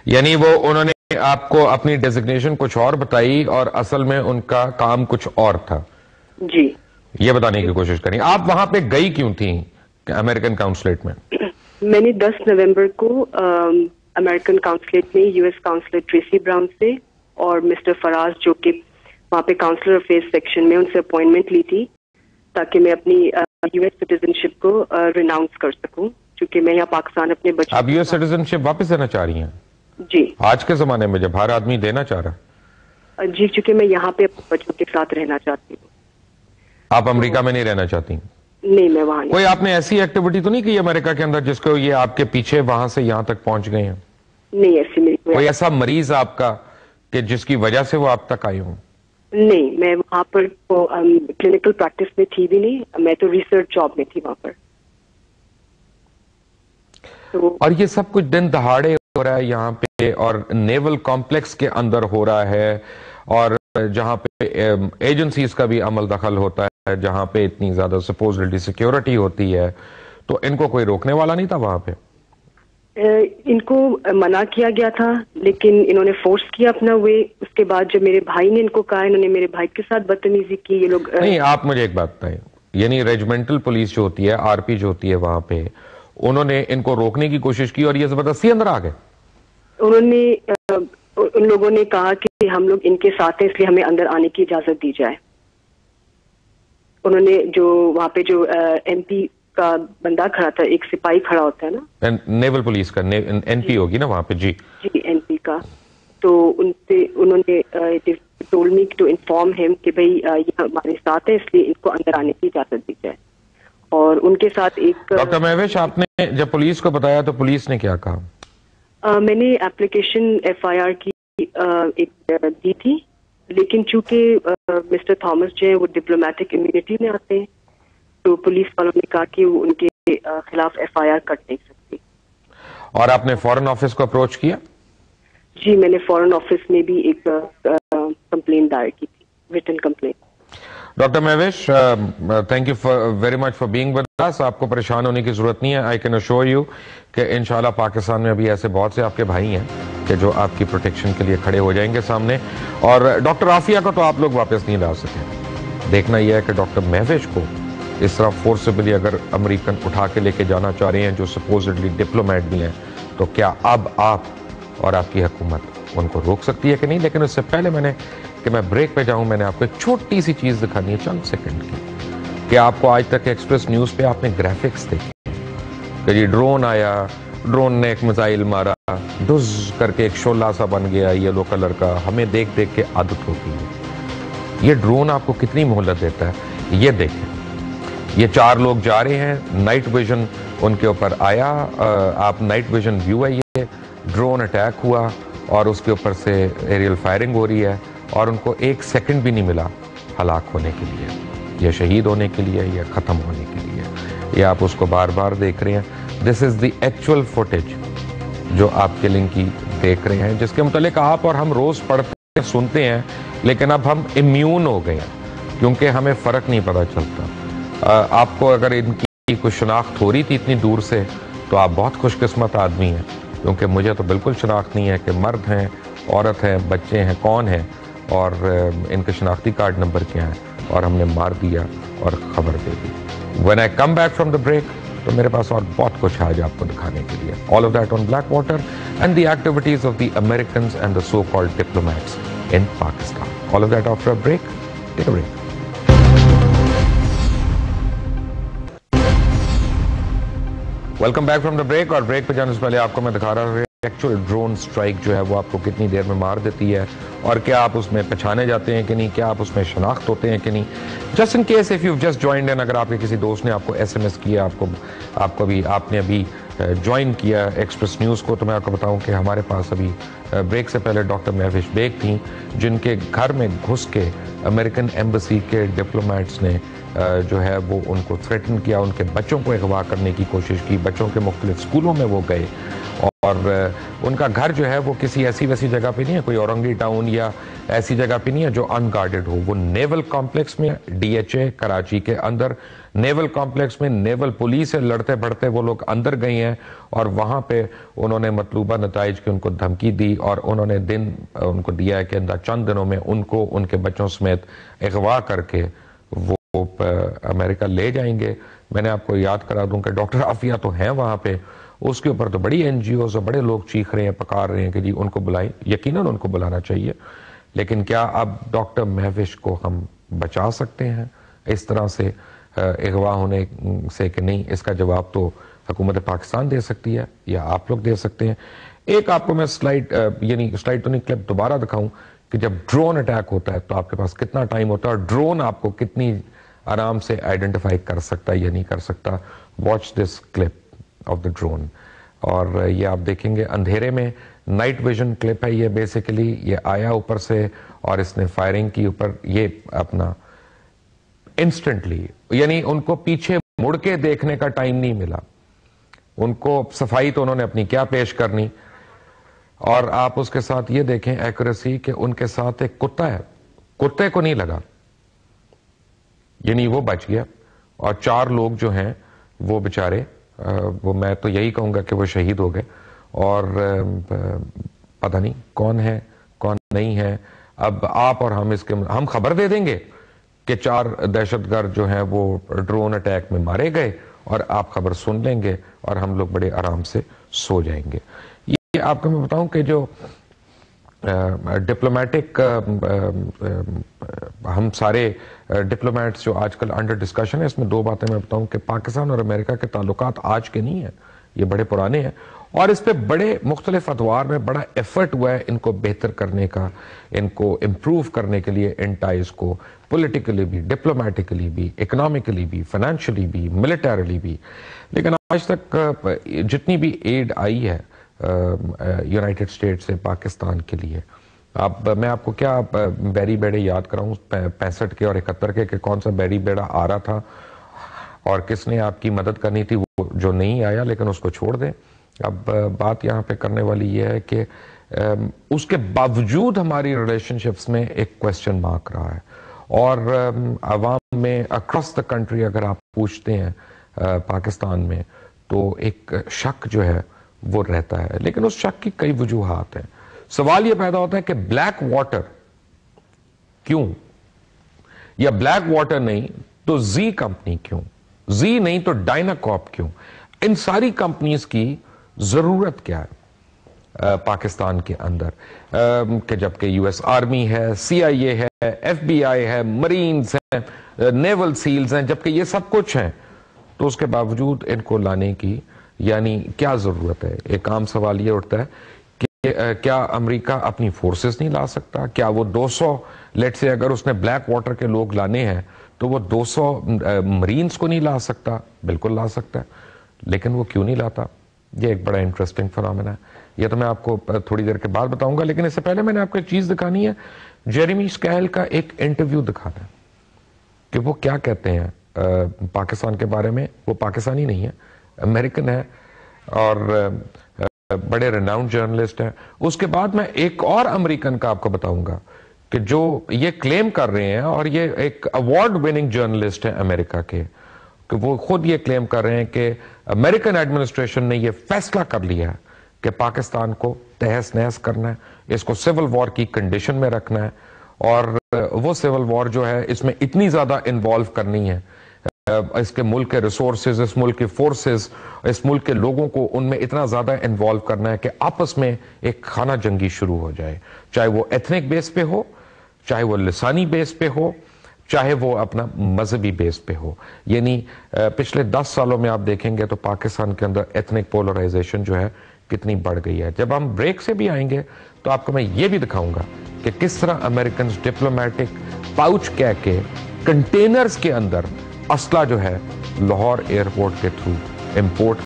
یعنی وہ انہوں نے آپ کو اپنی ڈیزگنیشن کچھ اور بتائی اور اصل میں ان کا کام کچھ اور تھا؟ جی یہ بتانے کی کوشش کریں. آپ وہاں پہ گئی کیوں تھیں امریکن کاؤنسلیٹ میں؟ میں نے 10 نومبر کو امریکن کاؤنسلیٹ میں U S counsellor Tracy brown سے اور مسٹر فراز جو کہ وہاں پہ کاؤنسلر افیئر سیکشن میں ان سے اپوائنٹمنٹ لی تھی تاکہ میں اپنی یو ایس سٹیزن شپ کو ریناؤنس کر سکوں چونکہ میں یہاں پاکستان اپنے بچوں. آپ یو ایس سٹیزن شپ واپس دینا چاہ رہی ہیں؟ جی. آج کے زمانے میں جب ہر آدمی دینا چاہ رہا؟ جی چونکہ میں یہاں پہ اپنے بچوں کے ساتھ رہنا چاہتی ہوں. آپ امریکہ میں نہیں رہنا چاہتی؟ نہیں میں وہاں نہیں. کوئی آپ نے ایسی ایکٹیویٹی تو نہیں کی امریکہ کے اندر جس کو یہ آپ کے پیچھے وہاں سے یہاں تک پہنچ گئے ہیں؟ نہیں ایسی میری کوئی ایسا مریض آپ کا کہ جس کی وجہ سے وہ آپ تک آئی ہوں؟ نہیں میں وہاں پر کلینکل پریکٹس میں تھی بھی نہیں, میں تو ریسرچ جاب میں تھی وہاں پر. اور یہ سب کچھ دن دہاڑے ہو رہا ہے یہاں پہ اور نیول کمپلیکس کے اندر ہو رہا ہے اور جہاں پہ ایجنسیز کا بھی عمل دخل ہوتا ہے, جہاں پہ اتنی زیادہ سپوزڈلی سیکیورٹی ہوتی ہے, تو ان کو کوئی روکنے والا نہیں تھا وہاں پہ؟ ان کو منع کیا گیا تھا لیکن انہوں نے فورس کیا اپنا وے. اس کے بعد جب میرے بھائی نے ان کو کہا, انہوں نے میرے بھائی کے ساتھ بدتمیزی کی. یہ لوگ نہیں, آپ مجھے ایک بات بتائیں, یعنی ریجمنٹل پولیس جو ہوتی ہے, آر پی جو ہوتی ہے وہاں پہ, انہوں نے ان کو روکنے کی کوشش کی اور یہ زبردستی اندر آ گئے؟ انہوں نے ان لوگوں نے کہا کہ ہم لوگ ان کے ساتھ ہیں اس لیے ہمیں اندر آنے کی اجازت دی جائے. انہوں نے جو وہاں پہ جو ایم پی کا بندہ کھڑا تھا, ایک سپاہی کھڑا ہوتا ہے نا نیول پولیس کا, این پی ہوگی نا وہاں پہ؟ جی جی این پی کا. تو ان سے انہوں نے ٹولڈ می ٹو انفارم ہم کہ بھئی یہ ہمارے ساتھ ہے اس لیے ان کو اندر آنے کی اجازت دی جائے. اور ان کے ساتھ ایک ڈاکٹر مہوش, آپ نے جب پولیس کو بتایا تو پولیس نے کیا کہا؟ میں نے اپلیکیشن ایف آئی آر کی ایک دی تھی, لیکن چونکہ مسٹر تھامس جو ہے وہ ڈپلومیٹک امیونٹی میں آتے ہیں تو پولیس والوں نے کہا کہ وہ ان کے خلاف ایف آئی آر کٹ نہیں سکتی. اور آپ نے فورن آفس کو اپروچ کیا؟ جی میں نے فورن آفس میں بھی ایک کمپلین دائر کی تھی, written complaint. Doctor Mahwish, thank you very much for being with us. آپ کو پریشان ہونے کی ضرورت نہیں ہے. آئی کین اشور یو کہ انشاءاللہ پاکستان میں ابھی ایسے بہت سے آپ کے بھائی ہیں کہ جو آپ کی پروٹیکشن کے لیے کھڑے ہو جائیں گے سامنے. اور ڈاکٹر عافیہ کو تو آپ لوگ واپس نہیں لا سکے. دیکھنا یہ ہے کہ ڈاکٹر مہوش کو اس طرح فورسبلی اگر امریکن اٹھا کے لے کے جانا چاہ رہے ہیں جو سپوزڈلی ڈپلومیٹ بھی ہیں, تو کیا اب آپ اور آپ کی حکومت ان کو روک سکتی ہے کہ نہیں؟ لیکن اس سے پہلے کہ میں بریک پہ جاؤں, میں نے آپ کو ایک چھوٹی سی چیز دکھانی ہے, چند سیکنڈ کی, کہ آپ کو آج تک ایکسپریس نیوز پہ آپ نے گرافکس دیکھے کہ جی ڈرون آیا, ڈرون نے ایک میزائل مارا, ڈز کر کے ایک شعلہ سا بن گیا یلو کلر کا. ہمیں دیکھ دیکھ کے عادت ہوتی ہے. یہ ڈرون آپ کو کتنی مہلت دیتا ہے, یہ دیکھیں. یہ 4 لوگ جا رہے ہیں, نائٹ ویژن ان کے اوپر آیا, آپ نائٹ ویژن ویو ہے, یہ ڈرون اٹیک ہوا اور اس کے اوپر سے ایریل فائرنگ ہو رہی ہے اور ان کو 1 سیکنڈ بھی نہیں ملا ہلاک ہونے کے لیے, یا شہید ہونے کے لیے, یا ختم ہونے کے لیے. یہ آپ اس کو بار بار دیکھ رہے ہیں. دس از دی ایکچوئل فوٹیج جو آپ کلنگ کی دیکھ رہے ہیں, جس کے متعلق آپ اور ہم روز پڑھتے ہیں, سنتے ہیں, لیکن اب ہم امیون ہو گئے ہیں کیونکہ ہمیں فرق نہیں پتہ چلتا. آپ کو اگر ان کی کوئی شناخت ہو رہی تھی اتنی دور سے تو آپ بہت خوش قسمت آدمی ہیں, کیونکہ مجھے تو بالکل شناخت نہیں ہے کہ مرد ہیں, عورت ہیں, بچے ہیں, کون ہیں, اور ان کے شناختی کارڈ نمبر کیا ہیں, اور ہم نے مار دیا اور خبر دے دی. When I come back from the break, تو میرے پاس اور بہت کچھ آج آپ کو دکھانے کے لیے. All of that on Blackwater and the activities of the Americans and the so-called diplomats in Pakistan. All of that after a break. Take a break. Welcome back from the break. اور break پہ جانے سے پہلے آپ کو میں دکھا رہا ہوں ایکچوئل ڈرون سٹرائک جو ہے وہ آپ کو کتنی دیر میں مار دیتی ہے, اور کیا آپ اس میں پہچانے جاتے ہیں کہ نہیں, کیا آپ اس میں شناخت ہوتے ہیں کہ نہیں. Just in case if you just joined in, اگر آپ کے کسی دوست نے آپ کو ایس ایم ایس کیا, آپ نے ابھی جوائن کیا ایکسپریس نیوز کو, تو میں آپ کو بتاؤں کہ ہمارے پاس ابھی بریک سے پہلے ڈاکٹر مہوش بیگ تھیں, جن کے گھر میں گھس کے امریکن ایمبیسی کے ڈپلومیٹس نے جو ہے وہ ان کو تھریٹن کیا, ان کے بچوں کو اغوا کرنے کی کوشش کی, بچوں کے مختلف اسکولوں میں وہ گئے اور ان کا گھر جو ہے وہ کسی ایسی ویسی جگہ پہ نہیں ہے, کوئی اورنگی ٹاؤن یا ایسی جگہ پہ نہیں ہے جو ان گارڈڈ ہو. وہ نیول کمپلیکس میں, ڈی ایچ اے کراچی کے اندر نیول کمپلیکس میں نیول پولیس سے لڑتے بڑھتے وہ لوگ اندر گئے ہیں, اور وہاں پہ انہوں نے مطلوبہ نتائج کی ان کو دھمکی دی, اور انہوں نے دن ان کو دیا ہے کہ چند دنوں میں ان کو ان کے بچوں سمیت اغوا کر کے وہ امریکہ لے جائیں گے. میں نے آپ کو یاد کرا دوں کہ ڈاکٹر عافیہ تو ہیں وہاں پہ, اس کے اوپر تو بڑی این جی اوز اور بڑے لوگ چیخ رہے ہیں, پکار رہے ہیں کہ جی ان کو بلائیں. یقیناً ان کو بلانا چاہیے, لیکن کیا اب ڈاکٹر مہوش کو ہم بچا سکتے ہیں اس طرح سے اغوا ہونے سے کہ نہیں؟ اس کا جواب تو حکومت پاکستان دے سکتی ہے یا آپ لوگ دے سکتے ہیں. ایک آپ کو میں سلائیڈ تو نہیں, کلپ دوبارہ دکھاؤں کہ جب ڈرون اٹیک ہوتا ہے تو آپ کے پاس کتنا ٹائم ہوتا ہے, اور ڈرون آپ کو کتنی آرام سے آئیڈینٹیفائی کر سکتا ہے یا نہیں کر سکتا. Watch this clip of the drone. اور یہ آپ دیکھیں گے اندھیرے میں, نائٹ ویژن کلپ ہے یہ بیسیکلی. یہ آیا اوپر سے اور اس نے فائرنگ کی اوپر, یہ اپنا انسٹنٹلی, یعنی ان کو پیچھے مڑ کے دیکھنے کا ٹائم نہیں ملا. ان کو صفائی تو انہوں نے اپنی کیا پیش کرنی, اور آپ اس کے ساتھ یہ دیکھیں ایکوریسی کہ ان کے ساتھ ایک کتا ہے, کتے کو نہیں لگا, یعنی وہ بچ گیا, اور 4 لوگ جو ہیں وہ بچارے, وہ میں تو یہی کہوں گا کہ وہ شہید ہو گئے. اور پتہ نہیں کون ہے کون نہیں ہے. اب آپ اور ہم خبر دے دیں گے کہ 4 دہشت گرد جو ہیں وہ ڈرون اٹیک میں مارے گئے, اور آپ خبر سن لیں گے اور ہم لوگ بڑے آرام سے سو جائیں گے. یہ آپ کو میں بتاؤں کہ جو ڈپلومیٹک, ہم سارے ڈپلومیٹس جو آج کل انڈر ڈسکشن ہے, اس میں 2 باتیں میں بتاؤں کہ پاکستان اور امریکہ کے تعلقات آج کے نہیں ہیں, یہ بڑے پرانے ہیں, اور اس پہ بڑے مختلف ادوار میں بڑا ایفرٹ ہوا ہے ان کو بہتر کرنے کا, ان کو امپروو کرنے کے لیے, ان ٹائز کو پولیٹیکلی بھی, ڈپلومیٹکلی بھی, اکنامکلی بھی, فائنینشلی بھی, ملٹریلی بھی. لیکن آج تک جتنی بھی ایڈ آئی ہے یونائٹڈ اسٹیٹ سے پاکستان کے لیے, میں آپ کو کیا بیری بیڑے یاد کراؤں 65 کے اور 71 کے, کہ کون سا بیری بیڑا آ رہا تھا اور کس نے آپ کی مدد کرنی تھی, وہ جو نہیں آیا, لیکن اس کو چھوڑ دیں. اب بات یہاں پہ کرنے والی یہ ہے کہ اس کے باوجود ہماری ریلیشن شپس میں ایک کویسچن مارک رہا ہے, اور عوام میں اکراس دا کنٹری اگر آپ پوچھتے ہیں پاکستان میں تو ایک شک جو ہے وہ رہتا ہے. لیکن اس شک کی کئی وجوہات ہیں. سوال یہ پیدا ہوتا ہے کہ بلیک واٹر کیوں, یا بلیک واٹر نہیں تو زی کمپنی کیوں, زی نہیں تو ڈائناکاپ کیوں, ان ساری کمپنیز کی ضرورت کیا ہے پاکستان کے اندر, کہ جبکہ یو ایس آرمی ہے, سی آئی اے ہے, ایف بی آئی ہے, مرینز ہیں, نیول سیلز ہیں, جبکہ یہ سب کچھ ہیں, تو اس کے باوجود ان کو لانے کی یعنی کیا ضرورت ہے؟ ایک عام سوال یہ اٹھتا ہے کہ کیا امریکہ اپنی فورسز نہیں لا سکتا؟ کیا وہ 200 لیٹ سے اگر اس نے بلیک واٹر کے لوگ لانے ہیں تو وہ 200 مرینز کو نہیں لا سکتا؟ بالکل لا سکتا ہے, لیکن وہ کیوں نہیں لاتا؟ یہ ایک بڑا انٹرسٹنگ فنامنا ہے. یہ تو میں آپ کو تھوڑی دیر کے بعد بتاؤں گا, لیکن اس سے پہلے میں نے آپ کو ایک چیز دکھانی ہے. جیریمی اسکیل کا ایک انٹرویو دکھانا ہے کہ وہ کیا کہتے ہیں پاکستان کے بارے میں. وہ پاکستانی نہیں ہے, امریکن ہے, اور بڑے ریناؤنڈ جرنلسٹ ہیں. اس کے بعد میں ایک اور امریکن کا آپ کو بتاؤں گا کہ جو یہ کلیم کر رہے ہیں, اور یہ ایک ایوارڈ وننگ جرنلسٹ ہیں امریکہ کے, کہ وہ خود یہ کلیم کر رہے ہیں کہ امریکن ایڈمنسٹریشن نے یہ فیصلہ کر لیا ہے کہ پاکستان کو تہس نہس کرنا ہے, اس کو سول وار کی کنڈیشن میں رکھنا ہے, اور وہ سول وار جو ہے اس میں اتنی زیادہ انوالو کرنی ہے, اس کے ملک کے ریسورسز, اس ملک کے فورسز, اس ملک کے لوگوں کو ان میں اتنا زیادہ انوالو کرنا ہے کہ آپس میں ایک خانہ جنگی شروع ہو جائے, چاہے وہ ایتھنک بیس پہ ہو, چاہے وہ لسانی بیس پہ ہو, چاہے وہ اپنا مذہبی بیس پہ ہو. یعنی پچھلے 10 سالوں میں آپ دیکھیں گے تو پاکستان کے اندر ایتھنک پولرائزیشن جو ہے کتنی بڑھ گئی ہے. جب ہم بریک سے بھی آئیں گے تو آپ کو میں یہ بھی دکھاؤں گا کہ کس طرح امریکنز ڈپلومیٹک پاؤچ کہہ کے کنٹینرز کے اندر اسلحہ جو ہے لاہور ایئرپورٹ کے تھرو امپورٹ